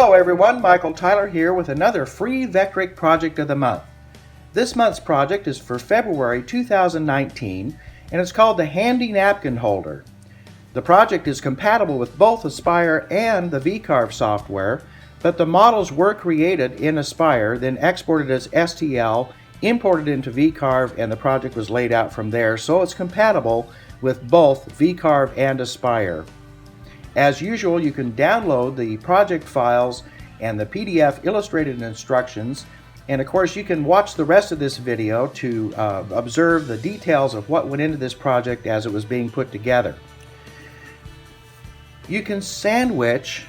Hello everyone, Michael Tyler here with another free Vectric project of the month. This month's project is for February 2019 and it's called the Handy Napkin Holder. The project is compatible with both Aspire and the VCarve software, but the models were created in Aspire, then exported as STL, imported into VCarve, and the project was laid out from there, so it's compatible with both VCarve and Aspire. As usual, you can download the project files and the PDF illustrated instructions, and of course you can watch the rest of this video to observe the details of what went into this project as it was being put together. You can sandwich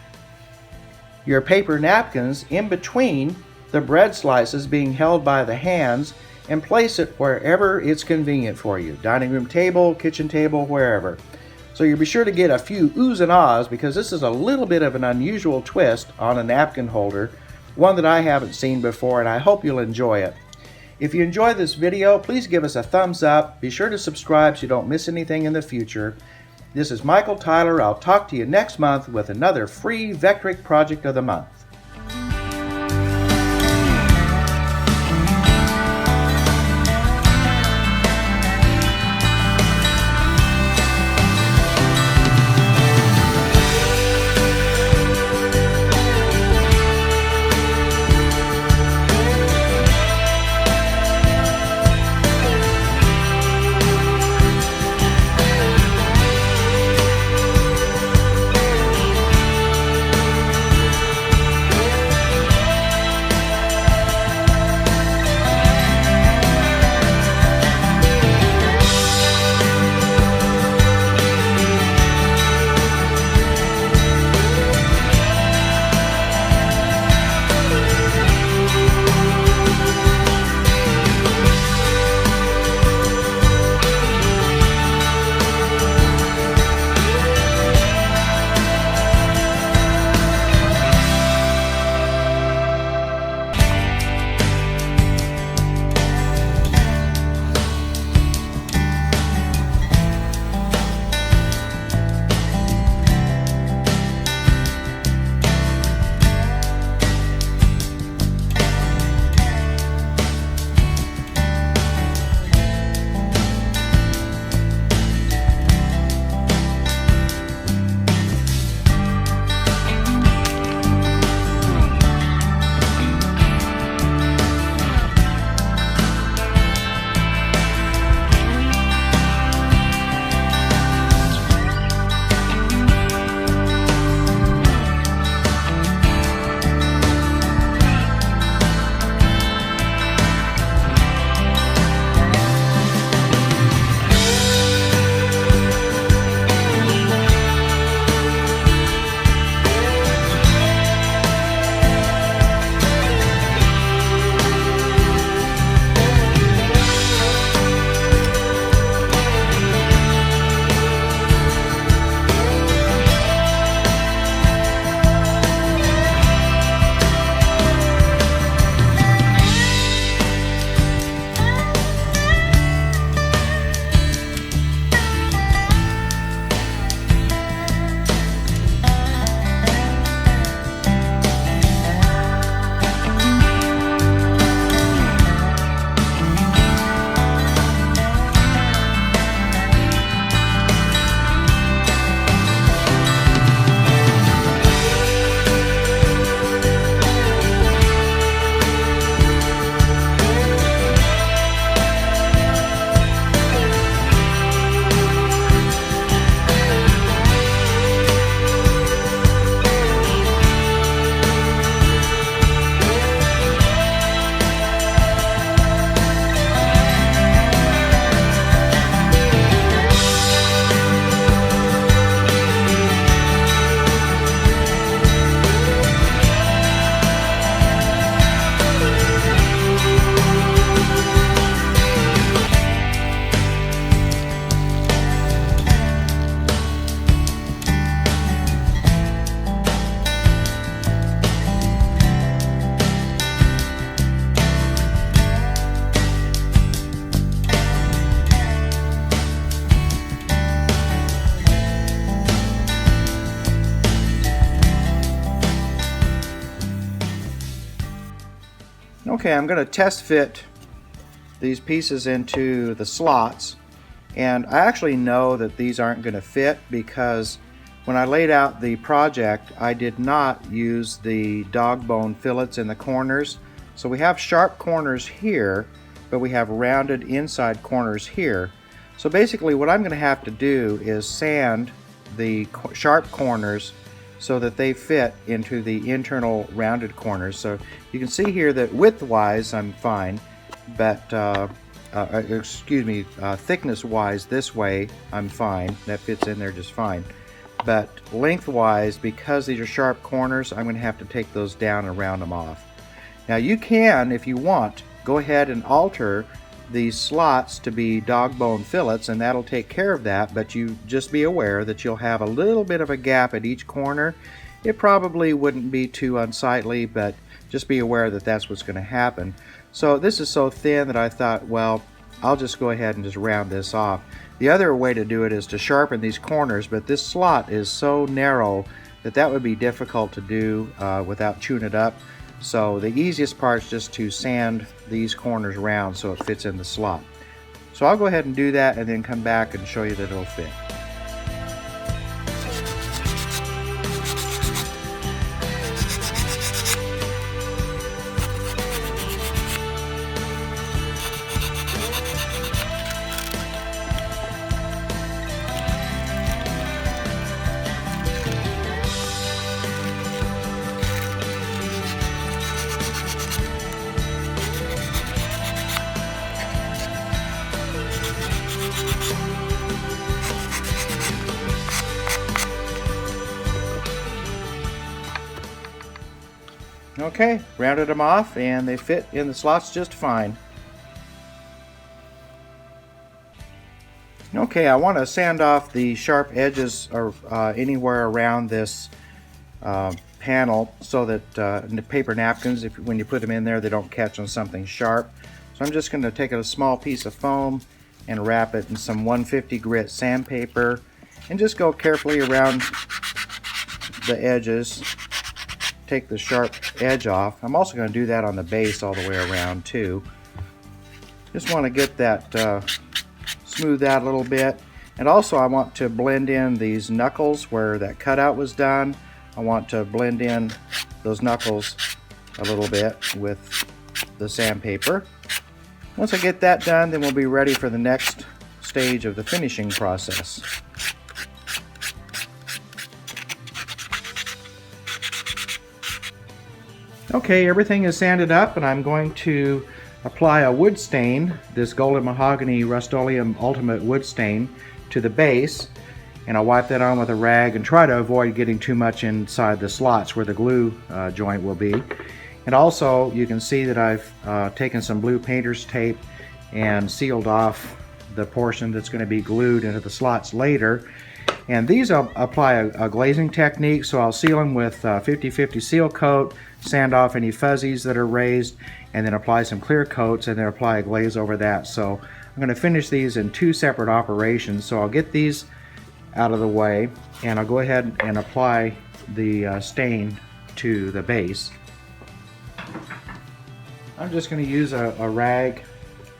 your paper napkins in between the bread slices being held by the hands and place it wherever it's convenient for you. Dining room table, kitchen table, wherever. So you'll be sure to get a few oohs and ahs because this is a little bit of an unusual twist on a napkin holder, one that I haven't seen before, and I hope you'll enjoy it. If you enjoy this video, please give us a thumbs up. Be sure to subscribe so you don't miss anything in the future. This is Michael Tyler. I'll talk to you next month with another free Vectric project of the month. Okay, I'm going to test fit these pieces into the slots, and I actually know that these aren't going to fit because when I laid out the project I did not use the dog bone fillets in the corners. So we have sharp corners here, but we have rounded inside corners here. So basically what I'm going to have to do is sand the sharp corners so that they fit into the internal rounded corners. So you can see here that width-wise I'm fine, but thickness-wise this way I'm fine. That fits in there just fine. But length-wise, because these are sharp corners, I'm going to have to take those down and round them off. Now you can, if you want, go ahead and alter these slots to be dog bone fillets, and that'll take care of that, but you just be aware that you'll have a little bit of a gap at each corner. It probably wouldn't be too unsightly, but just be aware that that's what's going to happen. So this is so thin that I thought, well, I'll just go ahead and just round this off. The other way to do it is to sharpen these corners, but this slot is so narrow that that would be difficult to do without chewing it up. So the easiest part is just to sand these corners round so it fits in the slot. So I'll go ahead and do that and then come back and show you that it'll fit. Okay, rounded them off and they fit in the slots just fine. Okay, I want to sand off the sharp edges or anywhere around this panel so that the paper napkins, when you put them in there, they don't catch on something sharp. So I'm just going to take a small piece of foam and wrap it in some 150 grit sandpaper and just go carefully around the edges. Take the sharp edge off. I'm also going to do that on the base all the way around too. Just want to get that smooth out a little bit, and also I want to blend in these knuckles where that cutout was done. I want to blend in those knuckles a little bit with the sandpaper. Once I get that done, then we'll be ready for the next stage of the finishing process. Okay, everything is sanded up and I'm going to apply a wood stain, this Golden Mahogany Rust-Oleum Ultimate Wood Stain, to the base, and I'll wipe that on with a rag and try to avoid getting too much inside the slots where the glue joint will be. And also you can see that I've taken some blue painter's tape and sealed off the portion that's going to be glued into the slots later. And these I'll apply a glazing technique, so I'll seal them with 50-50 seal coat, sand off any fuzzies that are raised, and then apply some clear coats and then apply a glaze over that. So I'm going to finish these in two separate operations. So I'll get these out of the way and I'll go ahead and apply the stain to the base. I'm just going to use a rag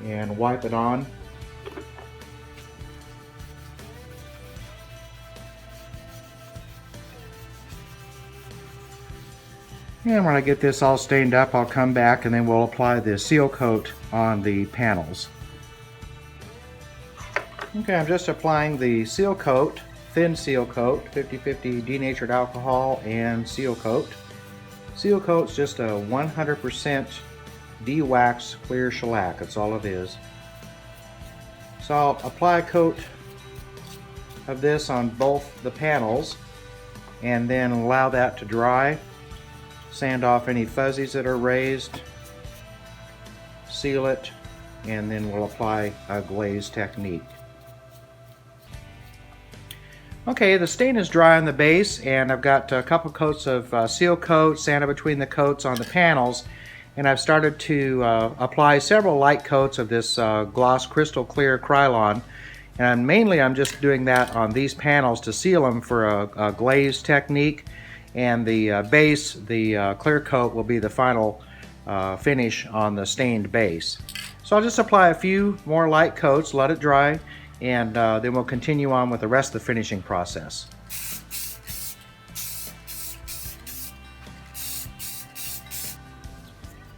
and wipe it on. And when I get this all stained up, I'll come back and then we'll apply the seal coat on the panels. Okay, I'm just applying the seal coat, thin seal coat, 50-50 denatured alcohol and seal coat. Seal coat's just a 100% de-wax clear shellac, that's all it is. So I'll apply a coat of this on both the panels and then allow that to dry. Sand off any fuzzies that are raised, seal it, and then we'll apply a glaze technique. Okay, the stain is dry on the base and I've got a couple coats of seal coat sanded between the coats on the panels, and I've started to apply several light coats of this gloss crystal clear Krylon, and mainly I'm just doing that on these panels to seal them for a glaze technique. And the base, the clear coat, will be the final finish on the stained base. So I'll just apply a few more light coats, let it dry, and then we'll continue on with the rest of the finishing process.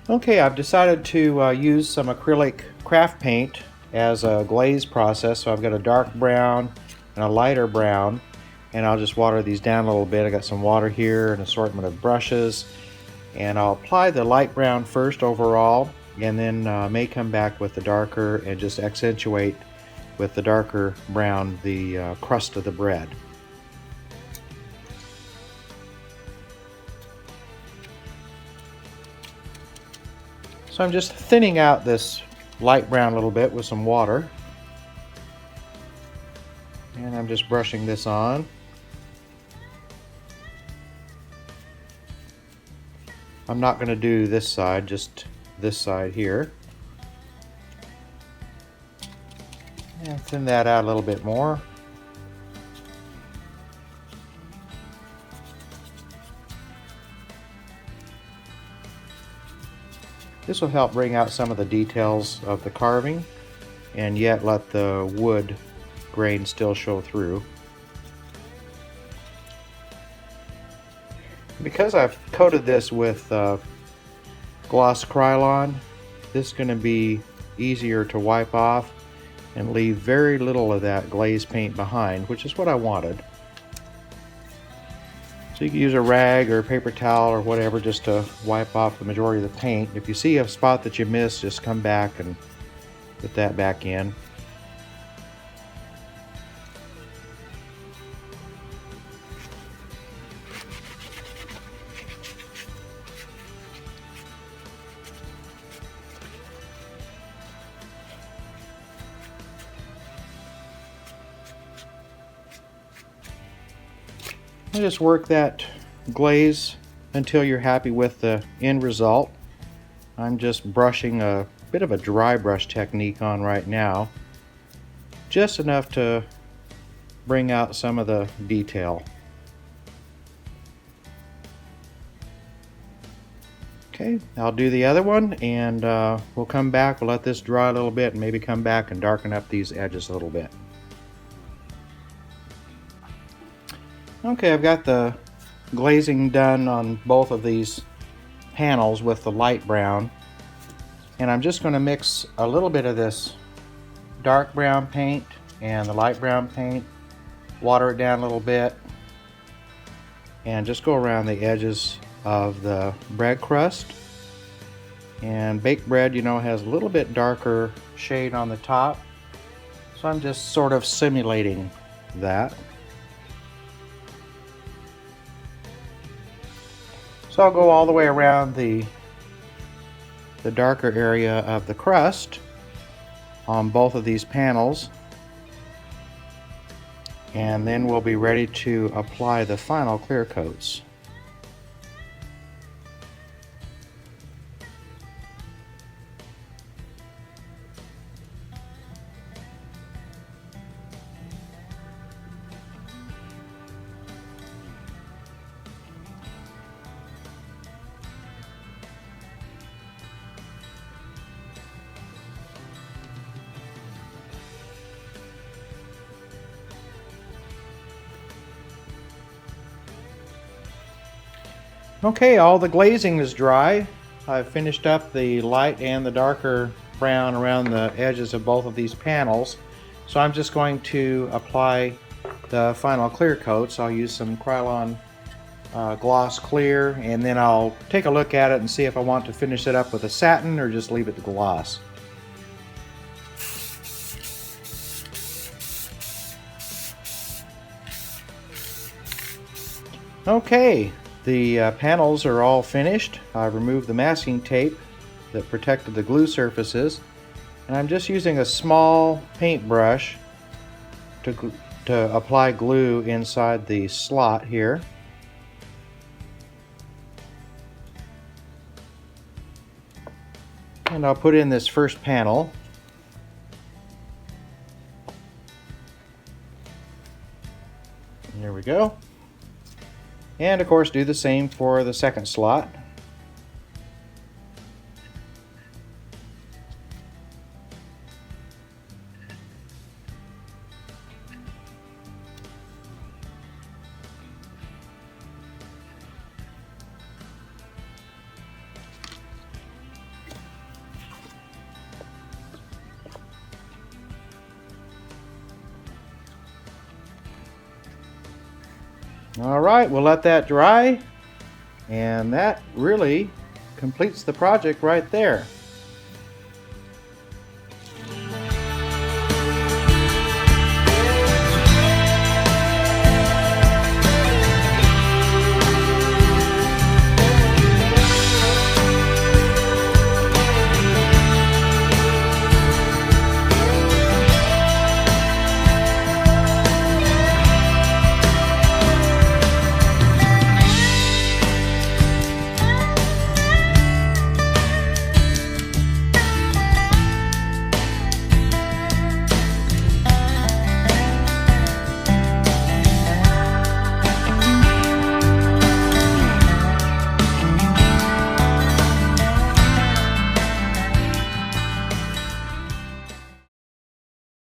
Okay, I've decided to use some acrylic craft paint as a glaze process. So I've got a dark brown and a lighter brown, and I'll just water these down a little bit. I got some water here, an assortment of brushes, and I'll apply the light brown first overall, and then may come back with the darker and just accentuate with the darker brown the crust of the bread. So I'm just thinning out this light brown a little bit with some water, and I'm just brushing this on. I'm not going to do this side, just this side here. And thin that out a little bit more. This will help bring out some of the details of the carving and yet let the wood grain still show through. Because I've coated this with gloss Krylon, this is going to be easier to wipe off and leave very little of that glaze paint behind, which is what I wanted. So you can use a rag or a paper towel or whatever just to wipe off the majority of the paint. If you see a spot that you missed, just come back and put that back in. And just work that glaze until you're happy with the end result. I'm just brushing a bit of a dry brush technique on right now, just enough to bring out some of the detail. Okay, I'll do the other one, and we'll come back, we'll let this dry a little bit, and maybe come back and darken up these edges a little bit. Okay, I've got the glazing done on both of these panels with the light brown, and I'm just going to mix a little bit of this dark brown paint and the light brown paint, water it down a little bit, and just go around the edges of the bread crust. And baked bread, you know, has a little bit darker shade on the top, so I'm just sort of simulating that. So I'll go all the way around the darker area of the crust on both of these panels, and then we'll be ready to apply the final clear coats. Okay, all the glazing is dry. I've finished up the light and the darker brown around the edges of both of these panels. So I'm just going to apply the final clear coats. I'll use some Krylon gloss clear, and then I'll take a look at it and see if I want to finish it up with a satin or just leave it to gloss. Okay. The panels are all finished. I've removed the masking tape that protected the glue surfaces, and I'm just using a small paintbrush to apply glue inside the slot here. And I'll put in this first panel. There we go. And of course do the same for the second slot. Alright, we'll let that dry, and that really completes the project right there.